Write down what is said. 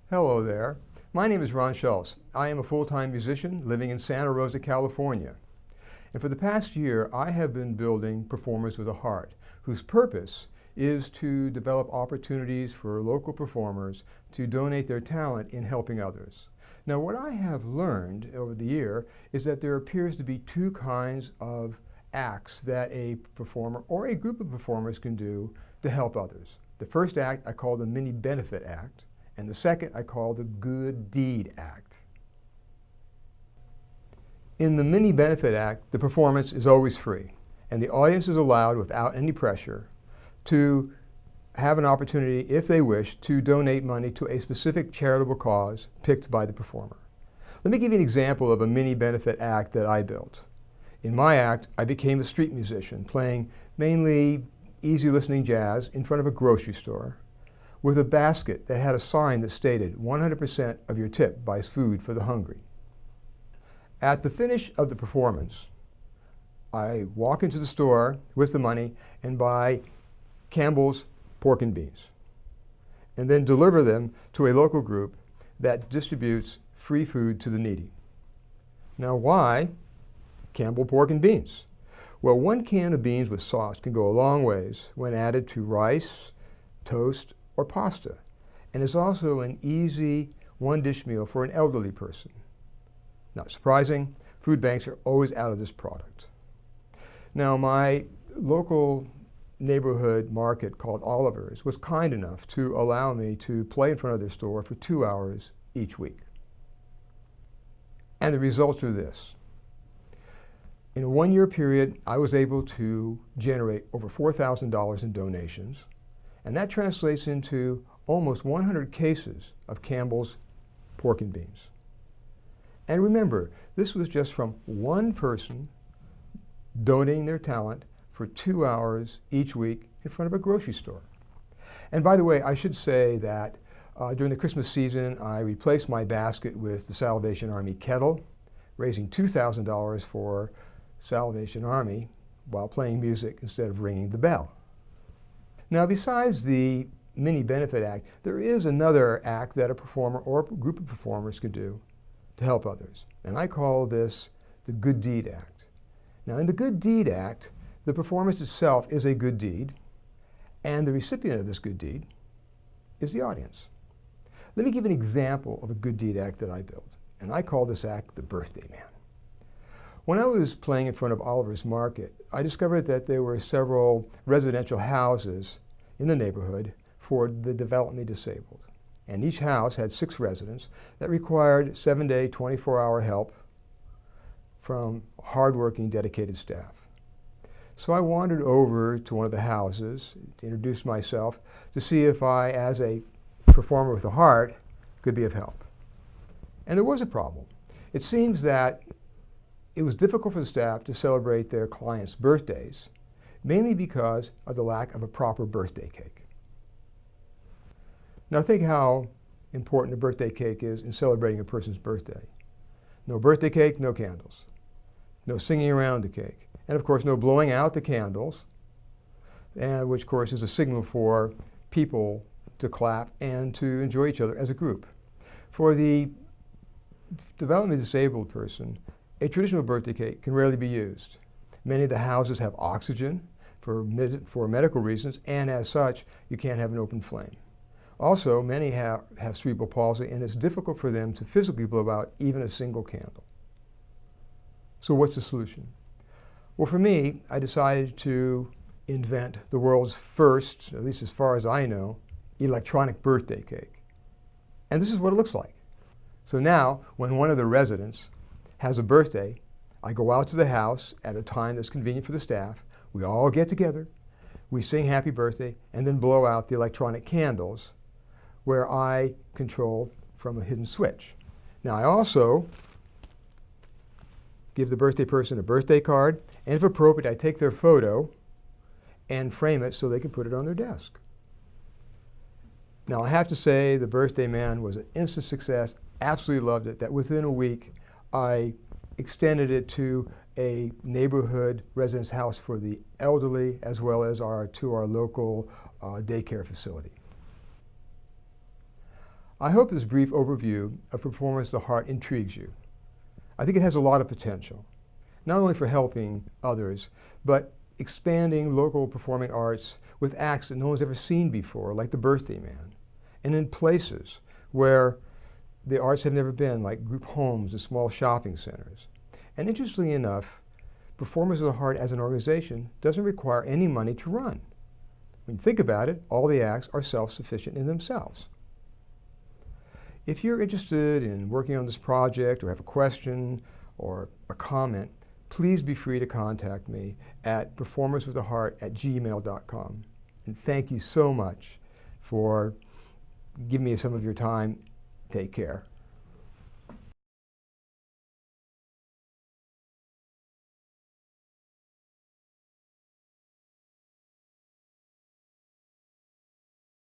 Hello there. My name is Ron Schultz. I am a full-time musician living in Santa Rosa, California. And for the past year, I have been building Performers with a Heart, whose purpose is to develop opportunities for local performers to donate their talent in helping others. Now, what I have learned over the year is that there appears to be two kinds of acts that a performer or a group of performers can do to help others. The first act I call the Mini Benefit Act, and the second I call the Good Deed Act. In the Mini Benefit Act, the performance is always free, and the audience is allowed, without any pressure, to have an opportunity, if they wish, to donate money to a specific charitable cause picked by the performer. Let me give you an example of a Mini Benefit Act that I built. In my act, I became a street musician, playing mainly easy listening jazz in front of a grocery store, with a basket that had a sign that stated 100% of your tip buys food for the hungry. At the finish of the performance, I walk into the store with the money and buy Campbell's pork and beans, and then deliver them to a local group that distributes free food to the needy. Now, why Campbell pork and beans? Well, 1 can of beans with sauce can go a long ways when added to rice, toast, or pasta, and is also an easy one-dish meal for an elderly person. Not surprising, food banks are always out of this product. Now, my local neighborhood market called Oliver's was kind enough to allow me to play in front of their store for 2 hours each week. And the results are this. In a 1-year period, I was able to generate over $4,000 in donations, and that translates into almost 100 cases of Campbell's pork and beans. And remember, this was just from one person donating their talent for 2 hours each week in front of a grocery store. And by the way, I should say that during the Christmas season, I replaced my basket with the Salvation Army kettle, raising $2,000 for Salvation Army while playing music instead of ringing the bell. Now, besides the Mini Benefit Act, there is another act that a performer or a group of performers can do to help others, and I call this the Good Deed Act. Now, in the Good Deed Act, the performance itself is a good deed, and the recipient of this good deed is the audience. Let me give an example of a Good Deed Act that I built, and I call this act the Birthday Man. When I was playing in front of Oliver's Market, I discovered that there were several residential houses in the neighborhood for the developmentally disabled. And each house had 6 residents that required 7-day, 24-hour help from hardworking, dedicated staff. So I wandered over to one of the houses to introduce myself to see if I, as a performer with a heart, could be of help. And there was a problem. It seems that it was difficult for the staff to celebrate their clients' birthdays, mainly because of the lack of a proper birthday cake. Now think how important a birthday cake is in celebrating a person's birthday. No birthday cake, no candles. No singing around the cake. And of course, no blowing out the candles, which of course is a signal for people to clap and to enjoy each other as a group. For the developmentally disabled person, a traditional birthday cake can rarely be used. Many of the houses have oxygen for medical reasons, and as such, you can't have an open flame. Also, many have cerebral palsy, and it's difficult for them to physically blow out even a single candle. So what's the solution? Well, for me, I decided to invent the world's first, at least as far as I know, electronic birthday cake. And this is what it looks like. So now, when one of the residents has a birthday, I go out to the house at a time that's convenient for the staff. We all get together, we sing happy birthday, and then blow out the electronic candles where I control from a hidden switch. Now, I also give the birthday person a birthday card, and if appropriate, I take their photo and frame it so they can put it on their desk. Now, I have to say the Birthday Man was an instant success, absolutely loved it, that within a week I extended it to a neighborhood residence house for the elderly as well as to our local daycare facility. I hope this brief overview of Performance of the Heart intrigues you. I think it has a lot of potential, not only for helping others, but expanding local performing arts with acts that no one's ever seen before, like the Birthday Man, and in places where the arts have never been, like group homes and small shopping centers. And interestingly enough, Performers of the Heart as an organization doesn't require any money to run. When you think about it, all the acts are self-sufficient in themselves. If you're interested in working on this project or have a question or a comment, please be free to contact me at performerswiththeheart@gmail.com. And thank you so much for giving me some of your time. Take care.